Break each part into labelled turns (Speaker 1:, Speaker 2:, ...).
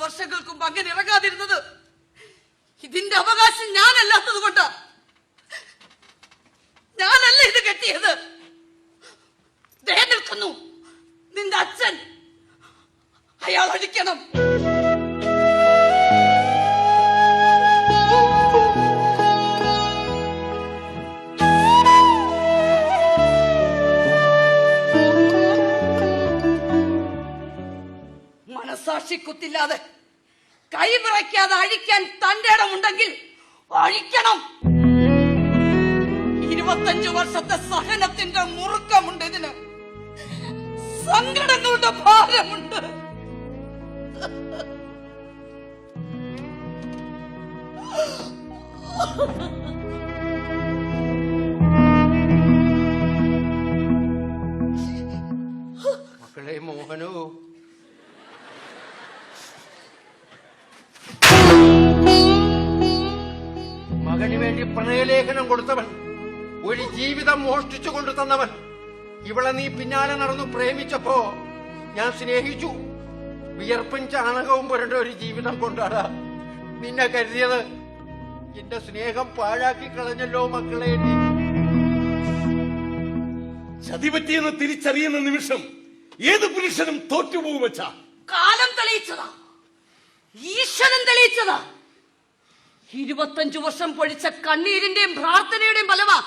Speaker 1: വർഷങ്ങൾക്ക് മുമ്പ് അങ്ങനെ ഇറങ്ങാതിരുന്നത് ഇതിന്റെ അവകാശം ഞാനല്ലാത്തത് കൊണ്ടാ. ഞാനല്ല ഇത് കെട്ടിയത്. ദേ നിൽക്കുന്നു നിന്റെ അച്ഛൻ. അയാൾ അടിക്കണം. മനസാക്ഷി കുത്തില്ലാതെ കൈവിറയ്ക്കാതെ അഴിക്കാൻ തന്റെ ഇടമുണ്ടെങ്കിൽ അഴിക്കണം. 25 വർഷത്തെ സഹനത്തിന്റെ മുറുക്കമുണ്ട് ഇതിന്. സങ്കടങ്ങളുടെ ഭാരമുണ്ട്.
Speaker 2: മക്കളെ മോഹനോ, മകന് വേണ്ടി പ്രണയലേഖനം കൊടുത്തവൻ, ഒരു ജീവിതം മോഷ്ടിച്ചു കൊണ്ടു തന്നവൻ, ഇവളെ നീ പിന്നാലെ നടന്നു പ്രേമിച്ചപ്പോ ഞാൻ സ്നേഹിച്ചു. വിയർപ്പും ചാണകവും പുരണ്ട ഒരു ജീവിതം കൊണ്ടാടാ നിന്നെ കരുതിയത്. എന്റെ സ്നേഹം പാഴാക്കി കളഞ്ഞല്ലോ മക്കളെ നീ.
Speaker 3: ചതിപറ്റിയെന്ന് തിരിച്ചറിയുന്ന നിമിഷം ഏത് പുരുഷനും തോറ്റുപോകും. വെച്ചാ
Speaker 1: കാലം തെളിയിച്ചതാ, ഈശ്വരൻ തെളിയിച്ചതാ. 25 വർഷം പൊഴിച്ച കണ്ണീരിന്റെയും പ്രാർത്ഥനയുടെയും ഫലമാ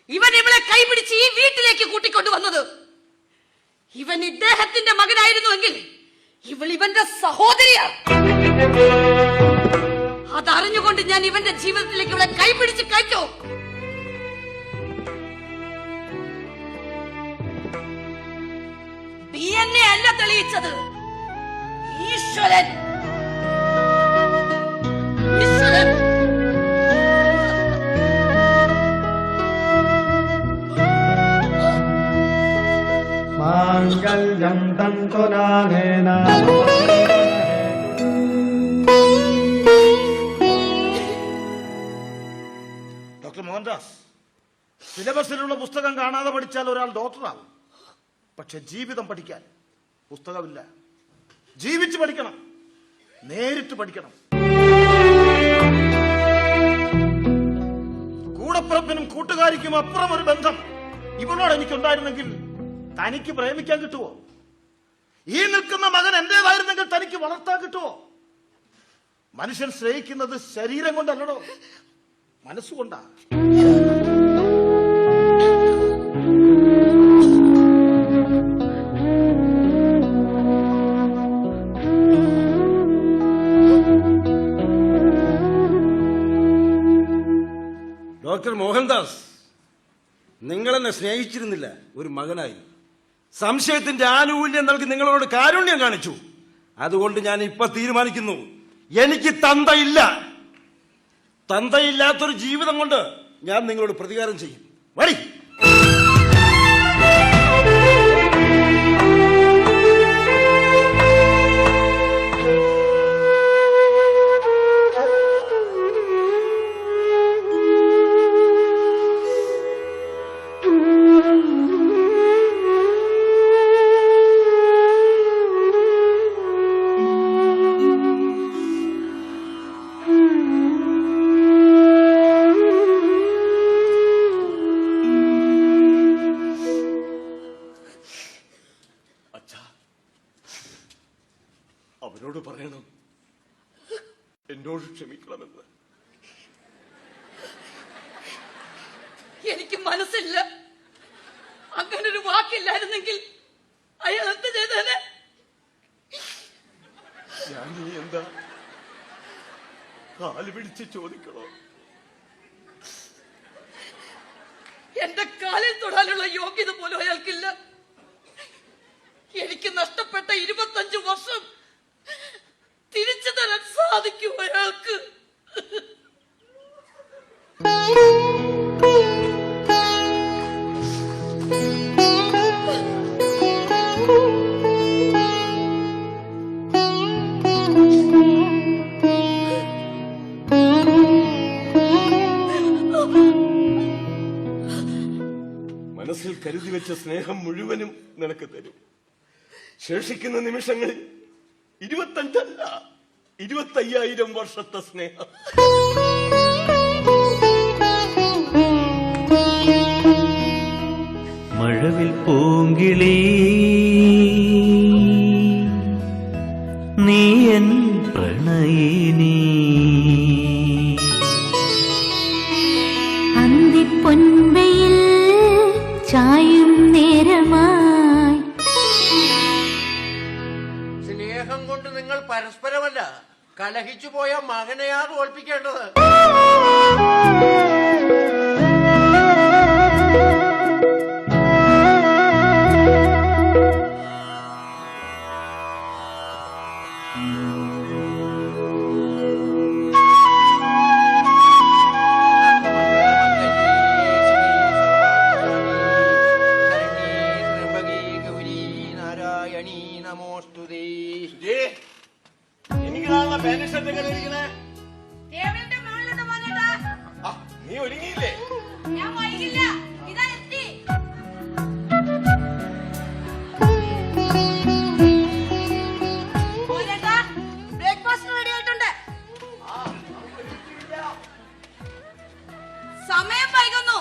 Speaker 1: ഇവൻ ഇവളെ കൈപിടിച്ച് ഈ വീട്ടിലേക്ക് കൂട്ടിക്കൊണ്ടുവന്നത്. ഇവൻ ഇദ്ദേഹത്തിന്റെ മകനായിരുന്നുവെങ്കിൽ ഇവൾ ഇവന്റെ സഹോദരിയാ. അതറിഞ്ഞുകൊണ്ട് ഞാൻ ഇവന്റെ ജീവിതത്തിലേക്ക് ഇവളെ കൈപിടിച്ച് കയറ്റോ? DNA അല്ല തെളിയിച്ചത്, ഈശ്വരൻ. ഈശ്വരൻ
Speaker 4: മാംഗല്യം തന്തുനാനേന.
Speaker 3: ഡോക്ടർ മോഹൻദാസ്, സിലബസിലുള്ള പുസ്തകം കാണാതെ പഠിച്ചാൽ ഒരാൾ ഡോക്ടറാവും. പക്ഷെ ജീവിതം പഠിക്കാൻ പുസ്തകമില്ല. ജീവിച്ച് പഠിക്കണം, നേരിട്ട് പഠിക്കണം. കൂടപ്പിറപ്പിനും കൂട്ടുകാരിക്കും അപ്പുറം ഒരു ബന്ധം ഇവളോട് എനിക്കുണ്ടായിരുന്നെങ്കിൽ തനിക്ക് പ്രേമിക്കാൻ കിട്ടുമോ? ഈ നിൽക്കുന്ന മകൻ എന്റേതായിരുന്നെങ്കിൽ തനിക്ക് വളർത്താൻ കിട്ടുമോ? മനുഷ്യൻ സ്നേഹിക്കുന്നത് ശരീരം കൊണ്ടല്ലടോ, മനസ്സുകൊണ്ടാ.
Speaker 5: ഡോക്ടർ മോഹൻദാസ്, നിങ്ങളെന്നെ സ്നേഹിച്ചിരുന്നില്ല ഒരു മകനായി. സംശയത്തിന്റെ ആനുകൂല്യം നൽകി നിങ്ങളോട് കാരുണ്യം കാണിച്ചു. അതുകൊണ്ട് ഞാൻ ഇപ്പൊ തീരുമാനിക്കുന്നു, എനിക്ക് തന്തയില്ല. തന്തയില്ലാത്തൊരു ജീവിതം കൊണ്ട് ഞാൻ നിങ്ങളോട് പ്രതികാരം ചെയ്യും. വരി.
Speaker 3: അവരോട് പറയണം എന്നോട് ക്ഷമിക്കണമെന്ന്.
Speaker 1: എനിക്ക് മനസ്സില്ല. അങ്ങനൊരു വാക്കില്ലായിരുന്നെങ്കിൽ അയാൾ എന്ത് ചെയ്തേനെ?
Speaker 3: ഞാൻ നീ എന്താ കാല് പിടിച്ച് ചോദിക്കണോ?
Speaker 1: എന്റെ കാലിൽ തൊടാനുള്ള യോഗ്യത പോലും അയാൾക്കില്ല. എനിക്ക് നഷ്ടപ്പെട്ട 25 വർഷം തിരിച്ചു തരാൻ സാധിക്കും അയാൾക്ക്.
Speaker 3: മനസ്സിൽ കരുതി വെച്ച സ്നേഹം മുഴുവനും നിനക്ക് തരും. ശേഷിക്കുന്ന നിമിഷങ്ങളിൽ 25 അല്ല 25,000 വർഷത്തെ സ്നേഹം.
Speaker 6: മഴവിൽ പൂങ്കിളി നീ എൻ പ്രണയിനി
Speaker 7: അന്തിപ്പൊൻവയിൽ ചായും നേരമായി
Speaker 2: സ്നേഹം കൊണ്ട് നിങ്ങൾ പരസ്പരമല്ല കലഹിച്ചു പോയ മകനെയാ തോൽപ്പിക്കേണ്ടത്.
Speaker 3: ജി, എനിക്ക് കാണുന്ന പാന്റ് ഷർട്ട് എങ്ങനെ ഇരിക്കണേ?
Speaker 1: ടേബിളിന്റെ മുകളിലുണ്ട് മോനേട്ടാ.
Speaker 3: ആ, നീ ഒരുങ്ങിയില്ലേ?
Speaker 1: ഞാൻ വൈകില്ല. ഇതാ എത്തി. മോനേട്ടാ, ബ്രേക്ക്ഫാസ്റ്റ് റെഡി ആയിട്ടുണ്ട്. സമയം വൈകുന്നു.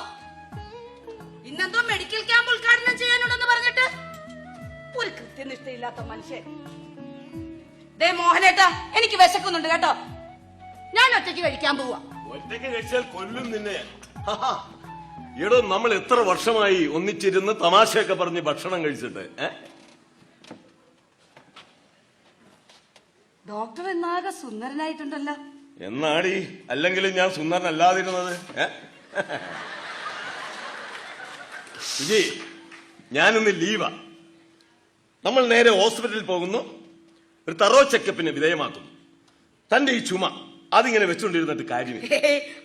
Speaker 1: ഇന്നെന്തോ മെഡിക്കൽ ക്യാമ്പ് ഉദ്ഘാടനം ചെയ്യാനുണ്ടെന്ന് പറഞ്ഞിട്ട് ഒരു കൃത്യനിഷ്ഠയില്ലാത്ത മനുഷ്യൻ. ദേ മോഹനേട്ടാ, എനിക്ക് വിശക്കുന്നുണ്ട് കേട്ടോ. ഞാൻ ഒറ്റയ്ക്ക് കഴിക്കാൻ പോവാ.
Speaker 3: ഒറ്റയ്ക്ക് കഴിച്ചാൽ കൊല്ലും നിന്നെ. ഹാ. എടോ, നമ്മൾ എത്ര വർഷമായി ഒന്നിച്ചിരുന്ന് തമാശയൊക്കെ പറഞ്ഞ് ഭക്ഷണം കഴിച്ചിട്ട്?
Speaker 1: ഡോക്ടർ എന്നാകെ സുന്ദരനായിട്ടുണ്ടല്ലോ.
Speaker 3: എന്നാടി അല്ലെങ്കിലും ഞാൻ സുന്ദരനല്ലാതിരുന്നത്. വിജയ്, ഞാനിന്ന് ലീവാ. നമ്മൾ നേരെ ഹോസ്പിറ്റലിൽ പോകുന്നു, ഒരു തറോ ചെക്കപ്പിന് വിധേയമാക്കുന്നു. തന്റെ ഈ ചുമ അതിങ്ങനെ വെച്ചുകൊണ്ടിരുന്നിട്ട് കാര്യമില്ല.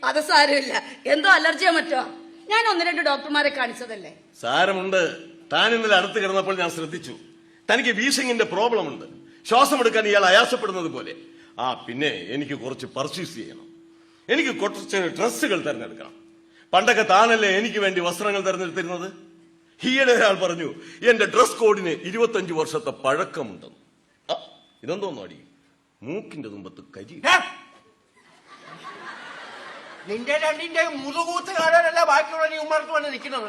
Speaker 1: അത് സാരമില്ല, എന്തോ അലർജിയോ മറ്റോ. ഞാൻ 1-2 ഡോക്ടർമാരെ കാണിച്ചതല്ലേ.
Speaker 3: സാരമുണ്ട്. താൻ ഇന്നലെ അടുത്ത് കിടന്നപ്പോൾ ഞാൻ ശ്രദ്ധിച്ചു, തനിക്ക് വീസിങ്ങിന്റെ പ്രോബ്ലം ഉണ്ട്. ശ്വാസം എടുക്കാൻ ഇയാൾ അയാസപ്പെടുന്നത് പോലെ. പിന്നെ എനിക്ക് കുറച്ച് പർച്ചേസ് ചെയ്യണം. എനിക്ക് കുറച്ച് ഡ്രസ്സുകൾ തിരഞ്ഞെടുക്കണം. പണ്ടൊക്കെ താനല്ലേ എനിക്ക് വേണ്ടി വസ്ത്രങ്ങൾ തിരഞ്ഞെടുത്തിരുന്നത്. ഈയിടെ ഒരാൾ പറഞ്ഞു എന്റെ ഡ്രസ് കോഡിന് 25 വർഷത്തെ പഴക്കമുണ്ടെന്ന്. ഇതെന്തോന്നു അടി? മൂക്കിന്റെ തുമ്പത്ത് കരി.
Speaker 2: നിന്റെ രണ്ടിന്റെ മുതുകൂത്ത് കാണാനല്ല ബാക്കിയുള്ള നീ ഉമ്മർത്ത് വന്ന് നിൽക്കുന്നത്.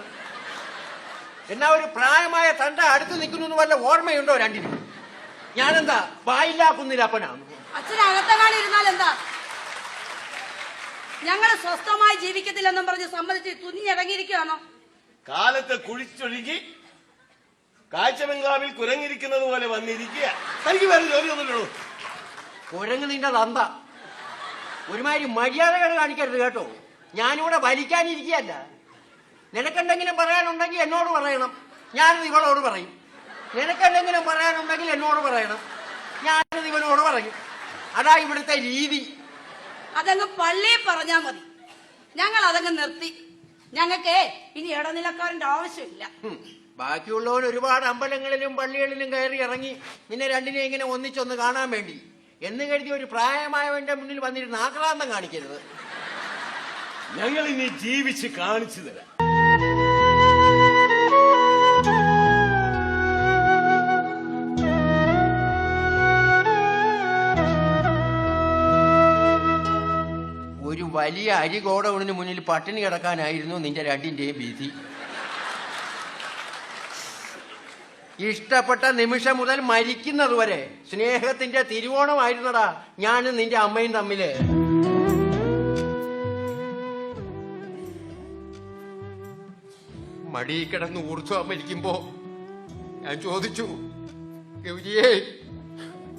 Speaker 2: എന്നാ ഒരു പ്രായമായ തന്റെ അടുത്ത് നിൽക്കുന്നു വല്ല ഓർമ്മയുണ്ടോ രണ്ടിനും? ഞാനെന്താ വായില്ലാക്കുന്നില്ലപ്പനാണ്.
Speaker 1: അച്ഛനകത്തെങ്ങാനും ഇരുന്നാൽ എന്താ? ഞങ്ങള് സ്വസ്ഥമായി ജീവിക്കത്തില്ലെന്നും പറഞ്ഞ് സമ്മതിച്ച് തുനിഞ്ഞിറങ്ങിയിരിക്കുകയാണോ?
Speaker 3: കാലത്തെ കുഴിച്ചൊഴുകി കാഴ്ച ബംഗ്ലാവിൽ കുരങ്ങിരിക്കുന്നത് പോലെ വന്നിരിക്കുക. തനിക്ക് വേറെ ജോലിയൊന്നുമില്ലല്ലോ.
Speaker 2: കുരങ്ങ് നിന്റെ തന്ത. ഒരുമാതിരി മര്യാദകൾ കാണിക്കരുത് കേട്ടോ. ഞാനിവിടെ വലിക്കാനിരിക്കുകയല്ല. നിനക്കെന്തെങ്കിലും പറയാനുണ്ടെങ്കിൽ എന്നോട് പറയണം, ഞാനത് ഇവളോട് പറയും. നിനക്കെന്തെങ്കിലും പറയാനുണ്ടെങ്കിൽ എന്നോട് പറയണം, ഞാനത് ഇവനോട് പറയും. അതാ ഇവിടുത്തെ രീതി.
Speaker 1: അതങ്ങ് പള്ളിയിൽ പറഞ്ഞാ മതി. ഞങ്ങൾ അതങ്ങ് നിർത്തി. ഞങ്ങൾക്ക് ഇനി ഇടനിലക്കാരന്റെ ആവശ്യമില്ല.
Speaker 2: ബാക്കിയുള്ളവർ ഒരുപാട് അമ്പലങ്ങളിലും പള്ളികളിലും കയറി ഇറങ്ങി നിന്നെ രണ്ടിനെ ഇങ്ങനെ ഒന്നിച്ചൊന്ന് കാണാൻ വേണ്ടി എന്ന് കരുതി ഒരു പ്രായമായവന്റെ മുന്നിൽ വന്നിരുന്ന് ആക്രാന്തം കാണിക്കരുത്.
Speaker 3: ഞങ്ങൾ ഇനി ജീവിച്ച് കാണിച്ചു തരാം.
Speaker 2: ഒരു വലിയ അരി ഗോഡൌണിന് മുന്നിൽ പട്ടിണി കിടക്കാനായിരുന്നു നിന്റെ രണ്ടിന്റെയും വിധി. ഇഷ്ടപ്പെട്ട നിമിഷം മുതൽ മരിക്കുന്നത് വരെ സ്നേഹത്തിന്റെ തിരുവോണമായിരുന്നടാ ഞാനും നിന്റെ അമ്മയും തമ്മില്. മടി കിടന്ന് ഊർജ്ജം മരിക്കുമ്പോ ഞാൻ ചോദിച്ചു, ഗൗരിയെ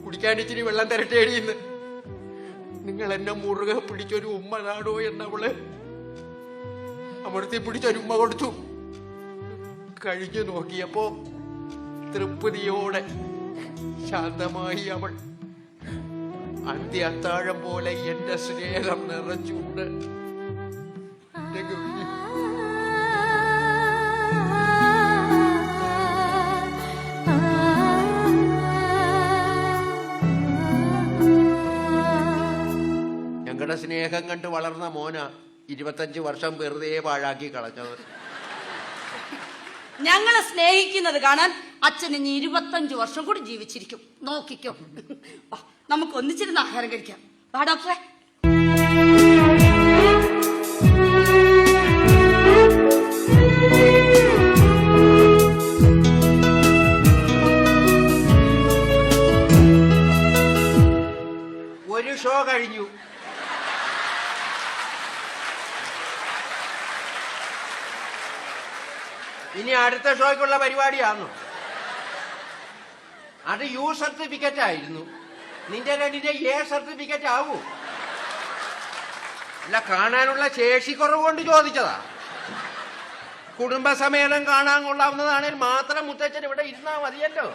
Speaker 2: കുടിക്കാൻ ഇച്ചിരി വെള്ളം തരട്ടേടിയെന്ന്. നിങ്ങൾ എന്നെ മുറുകെ പിടിച്ചൊരു ഉമ്മ നാടോ എന്നവള് അമർത്തി പിടിച്ചൊരു ഉമ്മ കൊടുത്തു. കഴിഞ്ഞു നോക്കിയപ്പോ തൃപ്തിയോടെ ശാന്തമായി അവൾ അന്ത്യ അത്താഴം പോലെ എന്റെ സ്നേഹം നിറച്ചുകൊണ്ട് ഞങ്ങളുടെ സ്നേഹം കണ്ട് വളർന്ന മോന 25 വർഷം വെറുതെ പാഴാക്കി കളഞ്ഞത്.
Speaker 1: ഞങ്ങളെ സ്നേഹിക്കുന്നത് കാണാൻ അച്ഛൻ ഇനി 25 വർഷം കൂടി ജീവിച്ചിരിക്കും. നോക്കിക്കോ. നമുക്ക് ഒന്നിച്ചിരുന്ന് ആഹാരം കഴിക്കാം. വാ ഡോക്ടറെ.
Speaker 2: ഒരു ഷോ കഴിഞ്ഞു. ഇനി അടുത്ത ഷോയ്ക്കുള്ള പരിപാടിയാണോ? അത് യു സർട്ടിഫിക്കറ്റ് ആയിരുന്നു. നിന്റെ രണ്ടിന്റെ എ സർട്ടിഫിക്കറ്റ് ആവൂ. അല്ല, കാണാനുള്ള ശേഷി കുറവ് കൊണ്ട് ചോദിച്ചതാ. കുടുംബസമേതം കാണാൻ കൊള്ളാവുന്നതാണെങ്കിൽ മാത്രം മുത്തച്ഛൻ ഇവിടെ ഇരുന്നാ മതിയല്ലോ.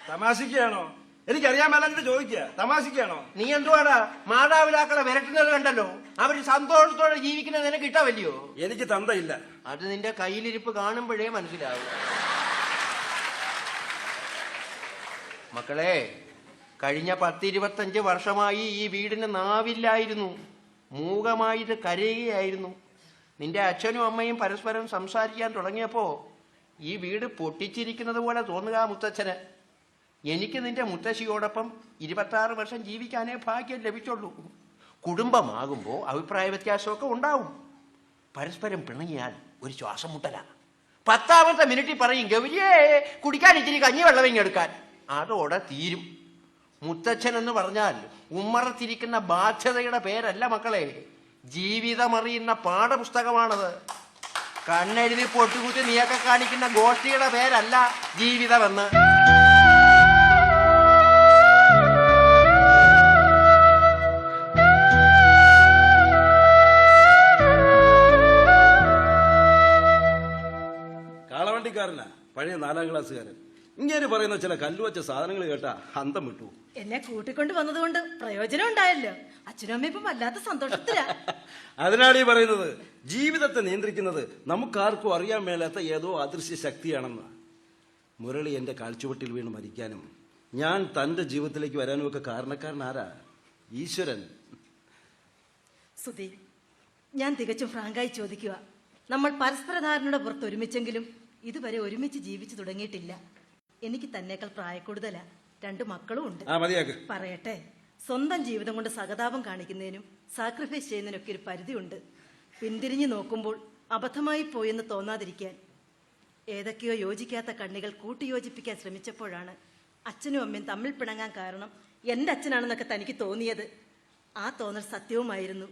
Speaker 5: തമാശിക്കുകയാണോ? എനിക്കറിയാൻ മേലാഞ്ഞിട്ട് ചോദിക്കുക. തമാശിക്കുകയാണോ?
Speaker 2: നീ എന്തുവാടാ മാതാപിതാക്കളെ വിരട്ടുന്നത് കണ്ടല്ലോ. അവര് സന്തോഷത്തോടെ ജീവിക്കുന്നത് നിനക്ക് ഇഷ്ടമല്ലയോ?
Speaker 5: എനിക്ക് തന്തയില്ല.
Speaker 2: അത് നിന്റെ കയ്യിലിരിപ്പ് കാണുമ്പോഴേ മനസ്സിലാവും. മക്കളെ, കഴിഞ്ഞ 10-25 വർഷമായി ഈ വീടിന് നാവില്ലായിരുന്നു. മൂകമായിട്ട് കരയുകയായിരുന്നു. നിന്റെ അച്ഛനും അമ്മയും പരസ്പരം സംസാരിക്കാൻ തുടങ്ങിയപ്പോ ഈ വീട് പൊട്ടിച്ചിരിക്കുന്നത് പോലെ തോന്നുക മുത്തച്ഛന്. എനിക്ക് നിന്റെ മുത്തശ്ശിയോടൊപ്പം 26 വർഷം ജീവിക്കാനേ ഭാഗ്യം ലഭിച്ചുള്ളൂ. കുടുംബമാകുമ്പോൾ അഭിപ്രായ വ്യത്യാസമൊക്കെ ഉണ്ടാവും. പരസ്പരം പിണങ്ങിയാൽ ഒരു ശ്വാസം മുട്ടല. 10ാമത്തെ മിനിറ്റിൽ പറയും, ഗൗരിയേ കുടിക്കാൻ ഇച്ചിരി കഞ്ഞിവെള്ളം ഇങ്ങെടുക്കാൻ. അതോടെ തീരും. മുത്തച്ഛൻ എന്ന് പറഞ്ഞാൽ ഉമ്മറത്തിരിക്കുന്ന ബാധ്യതയുടെ പേരല്ല മക്കളെ, ജീവിതമറിയുന്ന പാഠപുസ്തകമാണത്. കണ്ണെഴുതി പൊട്ടുകുത്തി നീയൊക്കെ കാണിക്കുന്ന ഗോഷ്ഠിയുടെ പേരല്ല ജീവിതമെന്ന്.
Speaker 5: കാളവണ്ടിക്കാരനാ, പഴയ 4ാം ക്ലാസ്സുകാരൻ. ഇങ്ങനെ പറയുന്ന ചില കല്ലുവച്ച സാധനങ്ങൾ കേട്ടാ അന്തം വിട്ടു.
Speaker 8: എന്നെ കൂട്ടിക്കൊണ്ട് വന്നതുകൊണ്ട് പ്രയോജനം ഉണ്ടായല്ലോ. അച്ഛനും അമ്മ ഇപ്പം വല്ലാത്ത സന്തോഷത്തിലാ.
Speaker 5: അതിനാണ് ഈ പറയുന്നത്, ജീവിതത്തെ നിയന്ത്രിക്കുന്നത് നമുക്കാർക്കും അറിയാൻ മേലാത്ത ഏതോ അദൃശ്യ ശക്തിയാണെന്ന്. മുരളി എന്റെ കാൽച്ചുവട്ടിൽ വീണ് മരിക്കാനും ഞാൻ തന്റെ ജീവിതത്തിലേക്ക് വരാനും ഒക്കെ കാരണക്കാരൻ ആരാ? ഈശ്വരൻ.
Speaker 8: സുധി, ഞാൻ തികച്ചും ഫ്രാങ്കായി ചോദിക്കുക. നമ്മൾ പരസ്പര ധാരണയുടെ പുറത്ത് ഒരുമിച്ചെങ്കിലും ഇതുവരെ ഒരുമിച്ച് ജീവിച്ചു തുടങ്ങിയിട്ടില്ല. എനിക്ക് തന്നേക്കാൾ പ്രായക്കൂടുതലാ. 2 മക്കളും ഉണ്ട്. പറയട്ടെ, സ്വന്തം ജീവിതം കൊണ്ട് സഹതാപം കാണിക്കുന്നതിനും സാക്രിഫൈസ് ചെയ്യുന്നതിനൊക്കെ ഒരു പരിധിയുണ്ട്. പിന്തിരിഞ്ഞു നോക്കുമ്പോൾ അബദ്ധമായി പോയെന്ന് തോന്നാതിരിക്കാൻ ഏതൊക്കെയോ യോജിക്കാത്ത കണ്ണികൾ കൂട്ടിയോജിപ്പിക്കാൻ ശ്രമിച്ചപ്പോഴാണ് അച്ഛനും അമ്മയും തമ്മിൽ പിണങ്ങാൻ കാരണം എൻ്റെ അച്ഛനാണെന്നൊക്കെ തനിക്ക് തോന്നിയത്. ആ തോന്നൽ സത്യവുമായിരുന്നു.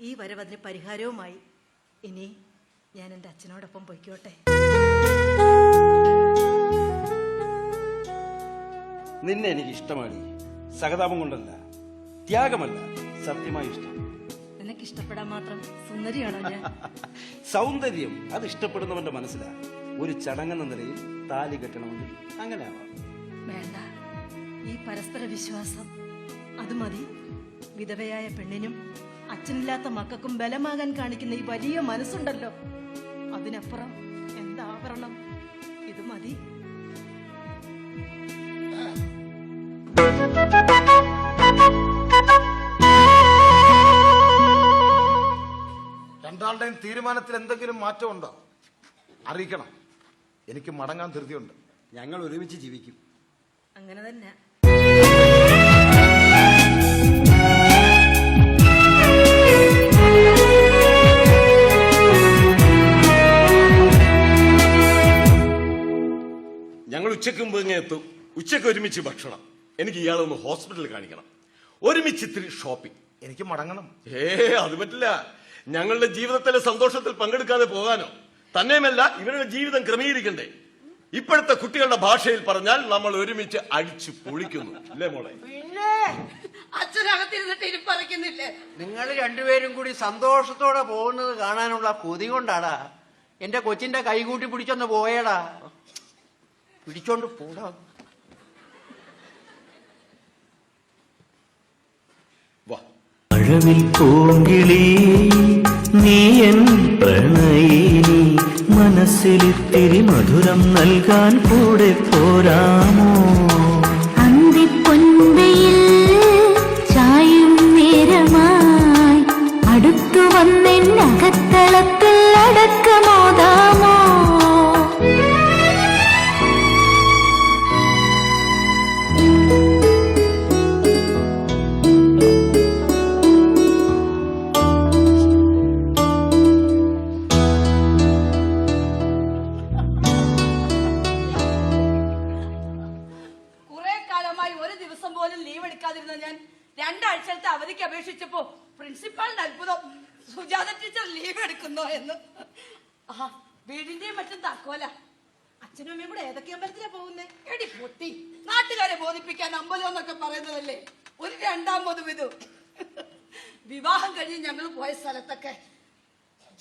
Speaker 8: ഈ വരവ് അതിന് പരിഹാരവുമായി. ഇനി ഞാൻ എൻ്റെ അച്ഛനോടൊപ്പം പൊയ്ക്കോട്ടെ.
Speaker 5: നിന്നെ എനിക്ക് ഇഷ്ടമാണ്. സഹതാപം കൊണ്ടല്ല, ത്യാഗമല്ല, സത്യമായി ഇഷ്ടം.
Speaker 8: നിനക്ക് ഇഷ്ടപ്പെടാൻ മാത്രം സുന്ദരിയാണോ ഞാൻ?
Speaker 5: സൗന്ദര്യം അത് ഇഷ്ടപ്പെടുന്നവന്റെ മനസ്സിലാണ്. ഒരു ചടങ്ങെന്ന നിലയിൽ താലി കെട്ടണമെങ്കിൽ അങ്ങനെ ആവാം.
Speaker 8: വേണ്ട, ഈ പരസ്പര വിശ്വാസം അത് മതി. വിധവയായ പെണ്ണിനും അച്ഛനില്ലാത്ത മക്കൾക്കും ബലമാകാൻ കാണിക്കുന്ന ഈ വലിയ മനസ്സുണ്ടല്ലോ, അതിനപ്പുറം എന്താവരണം? ഇത് മതി.
Speaker 9: രണ്ടാളുടെയും തീരുമാനത്തിൽ എന്തെങ്കിലും മാറ്റമുണ്ടോ? അറിയിക്കണം. എനിക്ക് മടങ്ങാൻ ധൃതിയുണ്ട്.
Speaker 5: ഞങ്ങൾ ഒരുമിച്ച് ജീവിക്കും.
Speaker 8: അങ്ങനെ തന്നെ.
Speaker 3: ഞങ്ങൾ ഉച്ചയ്ക്ക് മുമ്പ് ഇങ്ങനെ എത്തും. ഉച്ചയ്ക്ക് ഒരുമിച്ച് ഭക്ഷണം. എനിക്ക് ഇയാളൊന്ന് ഹോസ്പിറ്റലിൽ കാണിക്കണം. ഒരുമിച്ച് ഇത്തിരി ഷോപ്പിംഗ്.
Speaker 9: എനിക്ക് മടങ്ങണം.
Speaker 3: അത് പറ്റില്ല. ഞങ്ങളുടെ ജീവിതത്തിലെ സന്തോഷത്തിൽ പങ്കെടുക്കാതെ പോകാനോ? തന്നെയുമല്ല, ഇവരുടെ ജീവിതം ക്രമീകരിക്കണ്ടേ? ഇപ്പോഴത്തെ കുട്ടികളുടെ ഭാഷയിൽ പറഞ്ഞാൽ നമ്മൾ ഒരുമിച്ച് അടിച്ചു പൊളിക്കുന്നു, അല്ലേ മോളെ?
Speaker 1: പിന്നെ അച്ഛനകത്തിരുന്നിട്ട് ഇരിപ്പറിക്കുന്നില്ലേ?
Speaker 2: നിങ്ങൾ രണ്ടുപേരും കൂടി സന്തോഷത്തോടെ പോകുന്നത് കാണാനുള്ള കൊതി കൊണ്ടാടാ. എന്റെ കൊച്ചിന്റെ കൈകൂട്ടി പിടിച്ചൊന്ന് പോയേടാ. പിടിച്ചോണ്ട് പോടാ.
Speaker 6: മഴവിൽ പൂങ്കിളി നീ എൻ പ്രണയിനി, മനസ്സിലിത്തിരി മധുരം നൽകാൻ കൂടെ പോരാമോ?
Speaker 7: അന്തിപ്പൊൻവെയിൽ ചായും നേരമായി അടുത്തു വന്നെന്നകത്തളത്തിൽ അടക്കമോദാമോ?
Speaker 1: അതിനേക്കാളും അത്ഭുതം സുജാത ടീച്ചർ ലീവ് എടുക്കുന്നോ എന്ന്. ആ വീടിന്റെയും മറ്റും താക്കോല.
Speaker 8: അച്ഛനും അമ്മയും കൂടെ ഏതൊക്കെ അമ്പലത്തിലാ പോകുന്നേ?
Speaker 1: എടി പൊട്ടി, നാട്ടുകാരെ ബോധിപ്പിക്കാൻ അമ്പലം എന്നൊക്കെ പറയുന്നതല്ലേ ഒരു രണ്ടാം പൊതുവിധു. വിവാഹം കഴിഞ്ഞ് ഞങ്ങൾ പോയ സ്ഥലത്തൊക്കെ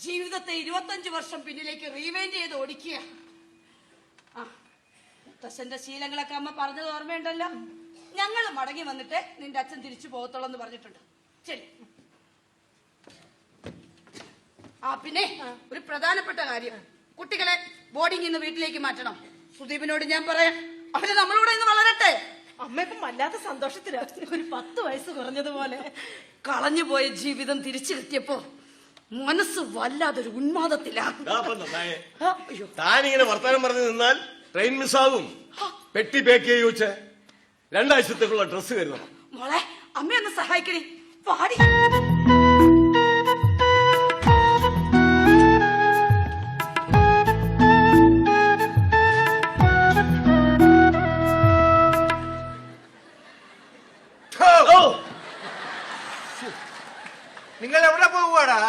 Speaker 1: ജീവിതത്തെ 25 വർഷം പിന്നിലേക്ക് റീവൈൻഡ് ചെയ്ത് ഓടിക്കുക. ആ മുത്തശ്ശന്റെ ശീലങ്ങളൊക്കെ അമ്മ പറഞ്ഞത് ഓർമ്മയുണ്ടല്ലോ. ഞങ്ങൾ മടങ്ങി വന്നിട്ട് നിന്റെ അച്ഛൻ തിരിച്ചു പോകത്തുള്ളൂ എന്ന് പറഞ്ഞിട്ടുണ്ട്. ശരി. ആ പിന്നെ ഒരു പ്രധാനപ്പെട്ട കാര്യം, കുട്ടികളെ ബോർഡിംഗ് ഇന്ന് വീട്ടിലേക്ക് മാറ്റണം. സുദീപിനോട് ഞാൻ പറയാം, അവര് നമ്മളോട് ഇന്ന് വളരട്ടെ.
Speaker 8: അമ്മ ഇപ്പം വല്ലാത്ത സന്തോഷത്തിലാ. ഒരു 10 വയസ്സ് കുറഞ്ഞതുപോലെ.
Speaker 1: കളഞ്ഞുപോയ ജീവിതം തിരിച്ചു കിട്ടിയപ്പോ മനസ്സ് വല്ലാതൊരു ഉന്മാദത്തിലാ.
Speaker 3: താനിങ്ങനെ വർത്തമാനം പറഞ്ഞു നിന്നാൽ ട്രെയിൻ മിസ്സാകും. പെട്ടി പാക്ക് ചെയ്യൂ വെച്ച് 2 ആഴ്ചത്തേക്കുള്ള ഡ്രസ്സ് കരുതണം.
Speaker 1: മോളെ അമ്മയൊന്ന് സഹായിക്കണേ, പാടി.
Speaker 2: നിങ്ങൾ എവിടെ പോവുകടാ?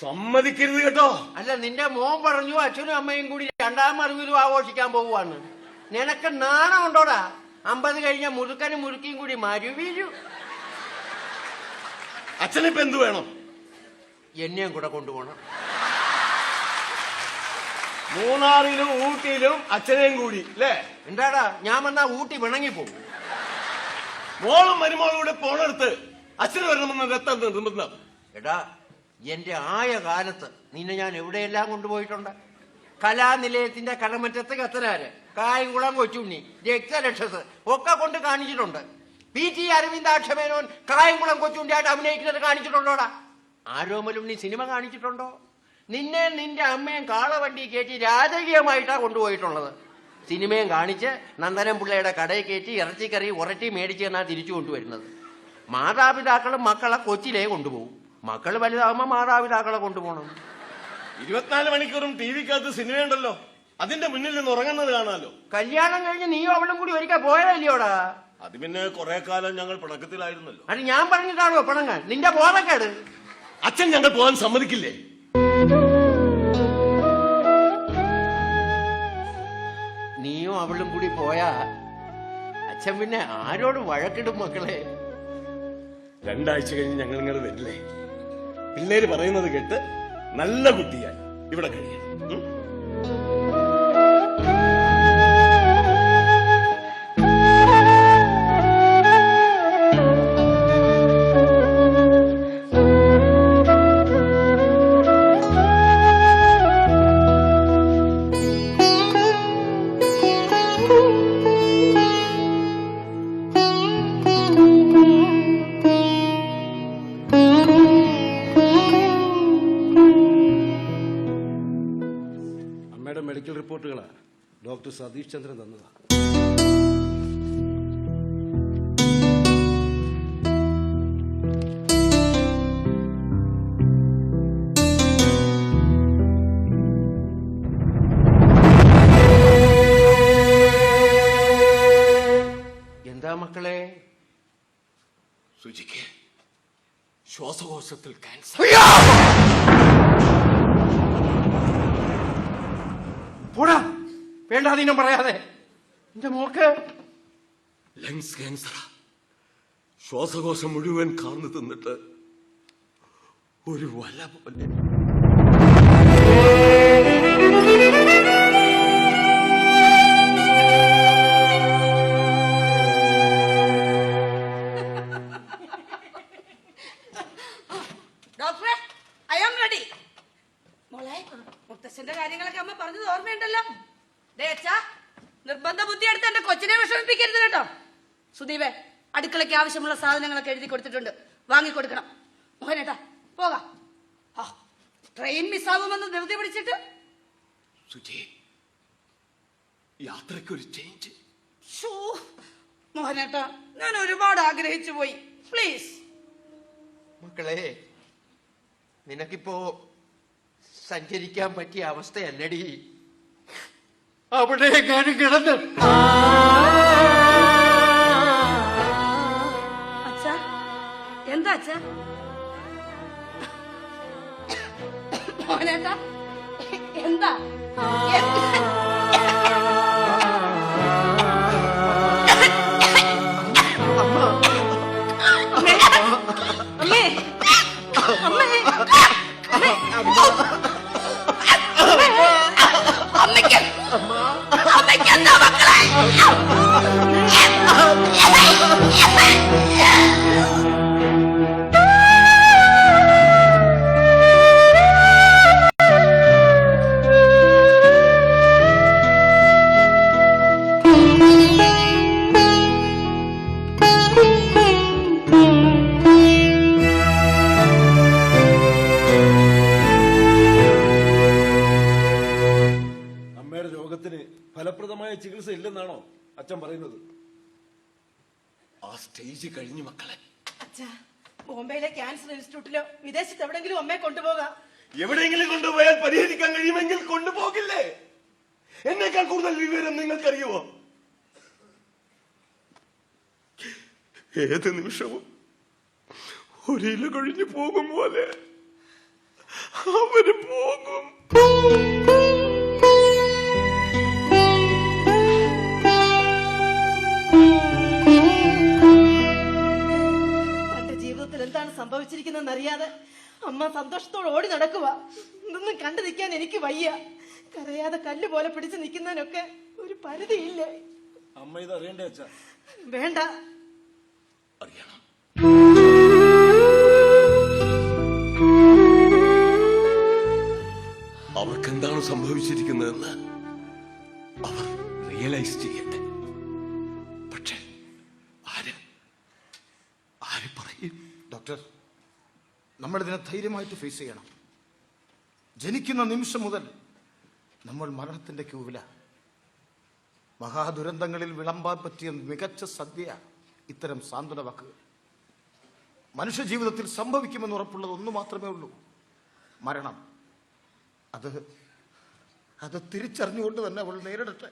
Speaker 3: സമ്മതിക്കരുത് കേട്ടോ.
Speaker 2: അല്ല, നിന്റെ മോൻ പറഞ്ഞു അച്ഛനും അമ്മയും കൂടി 2ാം അറിവിലും ആഘോഷിക്കാൻ പോവുകയാണ്. നിനക്ക് നാണം ഉണ്ടോടാ? 50 കഴിഞ്ഞ മുറുക്കനും മുറുക്കിയും കൂടി മരുവീരു.
Speaker 3: അച്ഛനിപ്പോ എന്ത് വേണം?
Speaker 2: എന്നെയും കൂടെ കൊണ്ടുപോകണം.
Speaker 3: മൂന്നാറിലും ഊട്ടിയിലും അച്ഛനെയും കൂടി അല്ലേ?
Speaker 2: എന്താടാ, ഞാൻ വന്നാ ഊട്ടി പിണങ്ങിപ്പോകും.
Speaker 3: മോളും മരുമോളും കൂടെ പോണെടുത്ത് അച്ഛന് വരണമെന്ന് രക്തം നിർബന്ധം.
Speaker 2: എടാ, എന്റെ ആയ കാലത്ത് നിന്നെ ഞാൻ എവിടെയെല്ലാം കൊണ്ടുപോയിട്ടുണ്ട്. കലാനിലയത്തിന്റെ കടമറ്റത്ത് കത്തനാര്, കായംകുളം കൊച്ചുണ്ണി, രക്തരക്ഷസ് ഒക്കെ കൊണ്ട് കാണിച്ചിട്ടുണ്ട്. PT അരവിന്ദാക്ഷമേനോൻ കായംകുളം കൊച്ചുണ്ണിയായിട്ട് അഭിനയിക്കുന്നത് കാണിച്ചിട്ടുണ്ടോടാ? ആരോമലുണ്ണി സിനിമ കാണിച്ചിട്ടുണ്ടോ? നിന്നെ നിന്റെ അമ്മയും കാളവണ്ടി കയറ്റി രാജകീയമായിട്ടാ കൊണ്ടുപോയിട്ടുള്ളത്. സിനിമയും കാണിച്ച് നന്ദനം പിള്ളയുടെ കടയിൽ കയറ്റി ഇറച്ചിക്കറി ഉരട്ടി മേടിച്ച് എന്നാ തിരിച്ചു കൊണ്ടുവരുന്നത്. മാതാപിതാക്കളും മക്കളെ കൊച്ചിലേ കൊണ്ടുപോകും. മക്കൾ വലുതാകുമ്പോ മാതാപിതാക്കളെ കൊണ്ടുപോകണം.
Speaker 3: 24 മണിക്കൂറും ടിവിക്കകത്ത് സിനിമയുണ്ടല്ലോ, അതിന്റെ മുന്നിൽ നിന്ന് ഉറങ്ങുന്നത് കാണാലോ.
Speaker 2: കല്യാണം കഴിഞ്ഞ് നീയോ അവളും കൂടി ഒരിക്കൽ പോയതല്ലയോടാ?
Speaker 3: അത് പിന്നെ കുറെ കാലം ഞങ്ങൾ പിണക്കത്തിലായിരുന്നല്ലോ.
Speaker 2: അത് ഞാൻ പറഞ്ഞിട്ടാണോ പിണങ്ങാൻ? നിന്റെ ബോധക്കേട്.
Speaker 3: അച്ഛൻ ഞങ്ങൾ പോകാൻ സമ്മതിക്കില്ലേ?
Speaker 2: നീയോ അവളും കൂടി പോയാ അച്ഛൻ പിന്നെ ആരോട് വഴക്കിടും മക്കളെ?
Speaker 3: 2 ആഴ്ച കഴിഞ്ഞ് ഞങ്ങൾ ഇങ്ങനെ വരില്ലേ? പിള്ളേര് പറയുന്നത് കേട്ട് നല്ല കുട്ടിയായി ഇവിടെ കഴിയാം.
Speaker 5: മെഡിക്കൽ റിപ്പോർട്ടുകളാണ് ഡോക്ടർ സതീഷ് ചന്ദ്രൻ തന്നതാ.
Speaker 2: എന്താ മക്കളെ?
Speaker 3: സുജിക്ക് ശ്വാസകോശത്തിൽ ക്യാൻസർ.
Speaker 2: പോടാ, വേണ്ടാതീനം പറയാതെ. എന്റെ മോക്ക്
Speaker 3: ലങ്സ് ക്യാൻസറാ. ശ്വാസകോശം മുഴുവൻ കാർന്നു തിന്നിട്ട് ഒരു വല പോലെ.
Speaker 1: ഡോക്ടറെ, ഐ ആം റെഡി. മോളെ, മുത്തശ്ശന്റെ കാര്യങ്ങളൊക്കെ അമ്മ പറഞ്ഞത് ഓർമ്മയുണ്ടല്ലോ. നിർബന്ധ ബുദ്ധി എടുത്ത് എന്റെ കൊച്ചിനെ വിഷമിപ്പിക്കരുത് കേട്ടോ. സുദീപേ, അടുക്കളയ്ക്ക് ആവശ്യമുള്ള സാധനങ്ങളൊക്കെ എഴുതി കൊടുത്തിട്ടുണ്ട്, വാങ്ങിക്കൊടുക്കണം. മോഹനേട്ടാ പോകാം. ട്രെയിൻ മിസ്സാകുമെന്ന് ധൃതി പിടിച്ചിട്ട്.
Speaker 3: സുജി, യാത്രയ്ക്കൊരു ചേഞ്ച്.
Speaker 1: മോഹനേട്ടാ, ഞാൻ ഒരുപാട് ആഗ്രഹിച്ചു പോയി. പ്ലീസ്.
Speaker 2: മക്കളെ, നിനക്കിപ്പോ സഞ്ചരിക്കാൻ പറ്റിയ അവസ്ഥയല്ലടി. അവിടെ എങ്ങാനും കിടന്ന്
Speaker 1: അച്ഛാ, എന്താ അച്ഛാ? മോഹനേട്ടാ എന്താ അമ്മേ അമ്മേ അമ്മേ അമ്മയ്ക്ക് അമ്മയ്ക്ക് എന്താ മക്കളെ
Speaker 5: അമ്മയുടെ രോഗത്തിന് ഫലപ്രദമായ ചികിത്സ ഇല്ലെന്നാണോ അച്ഛൻ പറയുന്നത്?
Speaker 3: ആ സ്റ്റേജ് കഴിഞ്ഞു മക്കളെ.
Speaker 8: അച്ഛാ, ബോംബെയിലെ ക്യാൻസർ ഇൻസ്റ്റിറ്റ്യൂട്ടിലോ വിദേശത്ത് എവിടെങ്കിലും അമ്മയെ കൊണ്ടുപോകാം.
Speaker 3: എവിടെയെങ്കിലും കൊണ്ടുപോയാൽ പരിഹരിക്കാൻ കഴിയുമെങ്കിൽ കൊണ്ടുപോകില്ലേ? എന്നേക്കാൾ കൂടുതൽ വിവരം നിങ്ങൾക്കറിയുമോ? ഏത് നിമിഷവും ഒരില കഴിഞ്ഞു പോകും പോലെ അവര് പോകും.
Speaker 8: തന്റെ ജീവിതത്തിൽ എന്താണ് സംഭവിച്ചിരിക്കുന്നതെന്ന് അറിയാതെ അമ്മ സന്തോഷത്തോടെ ഓടി നടക്കുക. ഇതൊന്നും കണ്ടു നിൽക്കാൻ എനിക്ക് വയ്യ. കരയാതെ കല്ല് പോലെ പിടിച്ചു നിൽക്കുന്നതിനൊക്കെ ഒരു പരിധിയില്ലേ?
Speaker 5: അമ്മ ഇത് അറിയണ്ടേ അച്ഛാ?
Speaker 8: വേണ്ട.
Speaker 3: അറിയണം. അവർക്ക് എന്താണ് സംഭവിച്ചിരിക്കുന്നതെന്ന് അവർ റിയലൈസ് ചെയ്യട്ടെ. പക്ഷെ ആര് പറയും?
Speaker 9: ഡോക്ടർ, നമ്മളിതിനെ ധൈര്യമായിട്ട് ഫേസ് ചെയ്യണം. ജനിക്കുന്ന നിമിഷം മുതൽ നമ്മൾ മരണത്തിന്റെ ക്യൂവില. മഹാദുരന്തങ്ങളിൽ വിളമ്പാൻ പറ്റിയ മികച്ച സദ്യ ഇത്തരം സാന്ത്വന വാക്കുകൾ. മനുഷ്യ ജീവിതത്തിൽ സംഭവിക്കുമെന്ന് ഉറപ്പുള്ളത് ഒന്ന് മാത്രമേ ഉള്ളൂ, മരണം. അത് തിരിച്ചറിഞ്ഞുകൊണ്ട് തന്നെ അവൾ നേരിടട്ടെ.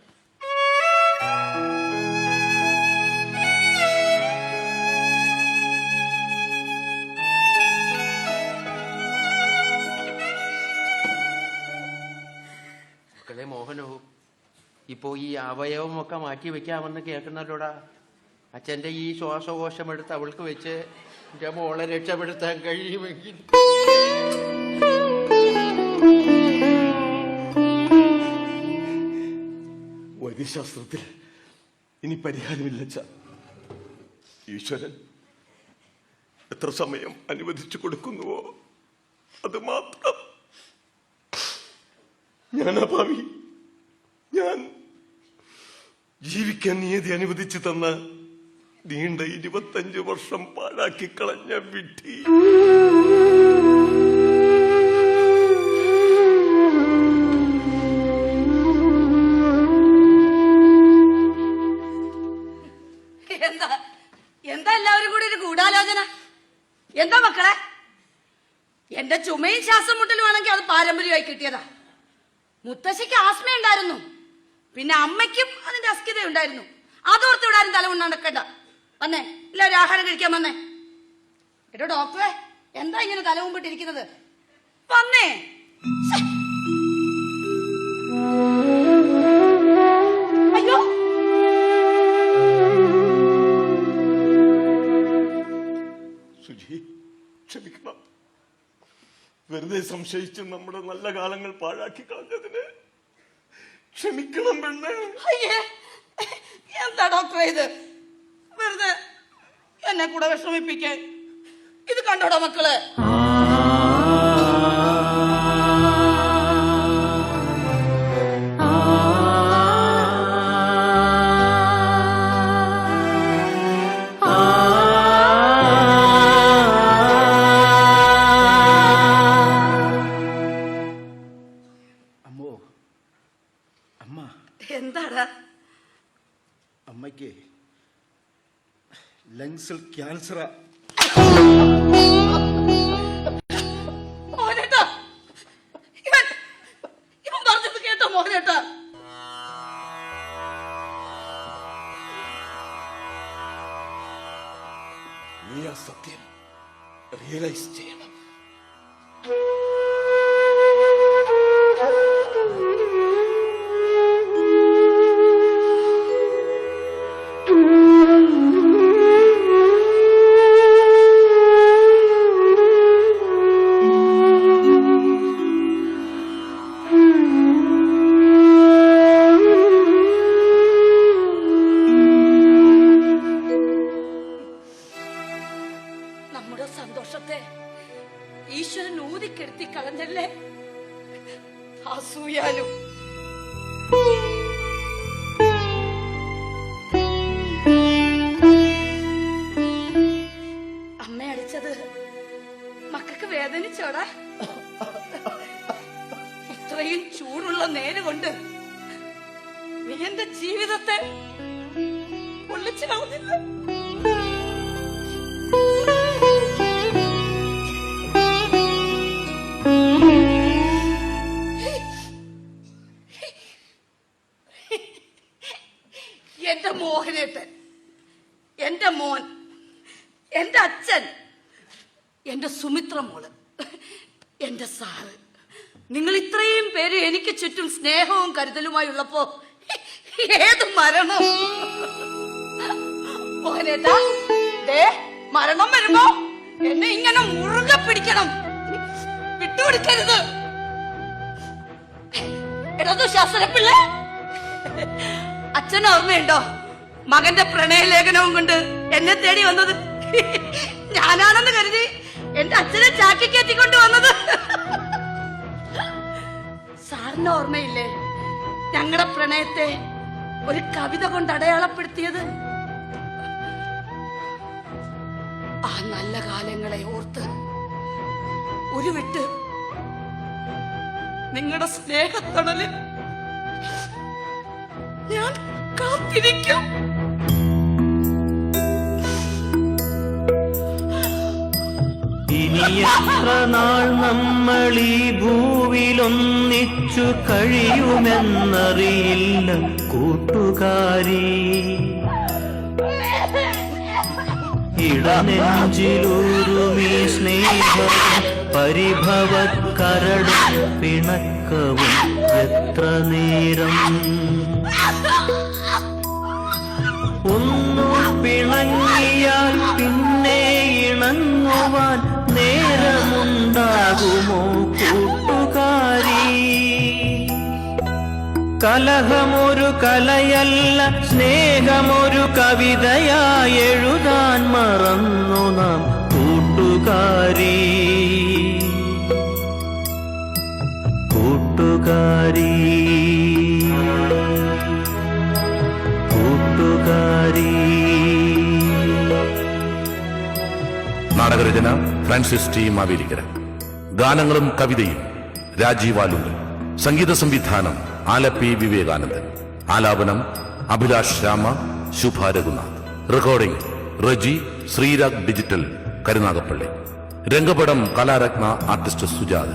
Speaker 2: മക്കളെ മോഹനവും ഇപ്പോ ഈ അവയവമൊക്കെ മാറ്റി വെക്കാമെന്ന് കേൾക്കുന്നല്ലോടാ. അച്ഛന്റെ ഈ ശ്വാസകോശം എടുത്ത് അവൾക്ക് വെച്ച് എന്റെ മോളെ രക്ഷപ്പെടുത്താൻ കഴിയുമെങ്കിൽ.
Speaker 3: വൈദ്യശാസ്ത്രത്തിൽ ഇനി പരിഹാരമില്ല. ഈശ്വരൻ എത്ര സമയം അനുവദിച്ചു കൊടുക്കുന്നുവോ അത് മാത്രം. ഞാനഭാവി, ഞാൻ ജീവിക്കാൻ നിയതി അനുവദിച്ചു തന്ന നീണ്ട 25 വർഷം പാഴാക്കി കളഞ്ഞ വിധി.
Speaker 1: എന്താ എല്ലാവരും കൂടി ഒരു ഗൂഢാലോചന? എന്താ മക്കളെ? എന്റെ ചുമയും ശ്വാസം മുട്ടലും ആണെങ്കിൽ അത് പാരമ്പര്യമായി കിട്ടിയതാ. മുത്തശ്ശിക്ക് ആസ്മ ഉണ്ടായിരുന്നു, പിന്നെ അമ്മയ്ക്കും അതിന്റെ അസ്കിത ഉണ്ടായിരുന്നു. അതോർത്ത് ഇവിടെ ആരും തലമുണ്ട് നടക്കണ്ട. വന്നേ, എല്ലാവരും ആഹാരം കഴിക്കാൻ വന്നേ. എടോ ഡോക്ടറെ, എന്താ ഇങ്ങനെ തലമുമ്പിട്ടിരിക്കുന്നത്? വന്നേ. അയ്യോ,
Speaker 3: സുജി, ക്ഷമിക്കണം. വെറുതെ സംശയിച്ച് നമ്മുടെ നല്ല കാലങ്ങൾ പാഴാക്കി കളഞ്ഞതിന് ക്ഷമിക്കണം പെണ്ണേ.
Speaker 1: അയ്യേ, എന്താ ഡോക്ടറെ ഇത്? വെറുതെ എന്നെ കൂടെ വിഷമിപ്പിക്കാൻ. ഇത് കണ്ടോടാ മക്കള്. എന്താടാ?
Speaker 5: അമ്മയ്ക്ക് ലങ്സിൽ ക്യാൻസറാ.
Speaker 1: മോഹനേട്ടാ, ഇവൻ പറഞ്ഞത് കേട്ടോ മോഹനേട്ടാ?
Speaker 3: നീ ആ സത്യം റിയലൈസ് ചെയ്യണം.
Speaker 1: എന്നെ അസൂയാലും അമ്മ അടിച്ചത് മക്കൾക്ക് വേദനിച്ചോടാ? ഇത്രയും ചൂടുള്ള നേര് കൊണ്ട് നീ എന്റെ ജീവിതത്തെ പൊള്ളിച്ചു കളഞ്ഞില്ല. എന്റെ മോഹനേട്ടൻ, എന്റെ മോൻ, എന്റെ അച്ഛൻ, എന്റെ സുമിത്ര മോള്, എന്റെ സാറ്, നിങ്ങൾ ഇത്രയും പേര് എനിക്ക് ചുറ്റും സ്നേഹവും കരുതലുമായി ഉള്ളപ്പോ ഏത് മരണം? മോഹനേട്ടാ, ദേ മരണം വരുമ്പോ എന്നെ ഇങ്ങനെ മുറുകെ പിടിക്കണം, വിട്ടുകൊടുക്കരുത്. എടോ ശാസ്ത്രപ്പിള്ള, അച്ഛൻ ഓർമ്മയുണ്ടോ മകന്റെ പ്രണയലേഖനവും കൊണ്ട് എന്നെ തേടി വന്നത്? ഞാനാണെന്ന് കരുതി എന്റെ അച്ഛനെ ചാക്കി കയറ്റിക്കൊണ്ട് വന്നത്. സാറിന് ഓർമ്മയില്ലേ ഞങ്ങളുടെ പ്രണയത്തെ ഒരു കവിത കൊണ്ട് അടയാളപ്പെടുത്തിയത്? ആ നല്ല കാലങ്ങളെ ഓർത്ത് ഒരു വിട്ട് നിങ്ങളുടെ സ്നേഹത്തണലിൽ ഞാൻ കാത്തിരിക്കും.
Speaker 6: ഇനി എത്ര നാൾ നമ്മൾ ഈ ഭൂവിലൊന്നിച്ചു കഴിയുമെന്നറിയില്ല കൂട്ടുകാരി. ഇടനെഞ്ചിലൂരുമീ സ്നേഹം പരിഭവക്കരടും പിണക്കവും എത്ര നേരം. ഒന്നു പിണങ്ങിയാൽ പിന്നെ ഇണങ്ങുവാൻ നേരമുണ്ടാകുമോ കൂട്ടുകാരി? കലഹമൊരു കലയല്ല, സ്നേഹമൊരു കവിതയായി എഴുതാൻ മറന്നു നാം കൂട്ടുകാരി. കൂട്ടുകാരി, കൂട്ടുകാരി.
Speaker 10: നാടകരചന ഫ്രാൻസിസ് ടി മാവേലിക്കര. ഗാനങ്ങളും കവിതയും രാജീവ് ആലുങ്കൽ. സംഗീത സംവിധാനം ആലപ്പി വിവേകാനന്ദൻ. ആലാപനം അഭിലാഷ് രാമ, ശുഭ രഘുനാഥ്. Recording Reji, Sreerag digital, Karunagappally. രംഗപടം കലാരത്ന ആർട്ടിസ്റ്റ് സുജാത.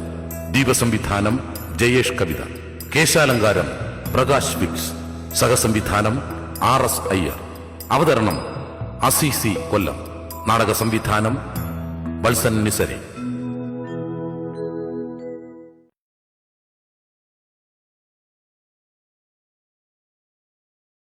Speaker 10: ദീപസംവിധാനം ജയേഷ് കവിത. കേശാലങ്കാരം പ്രകാശ് വിക്സ്. സഹസംവിധാനം RS അയ്യർ. അവതരണം അസിസി കൊല്ലം. നാടക സംവിധാനം വത്സൻ നിസരി.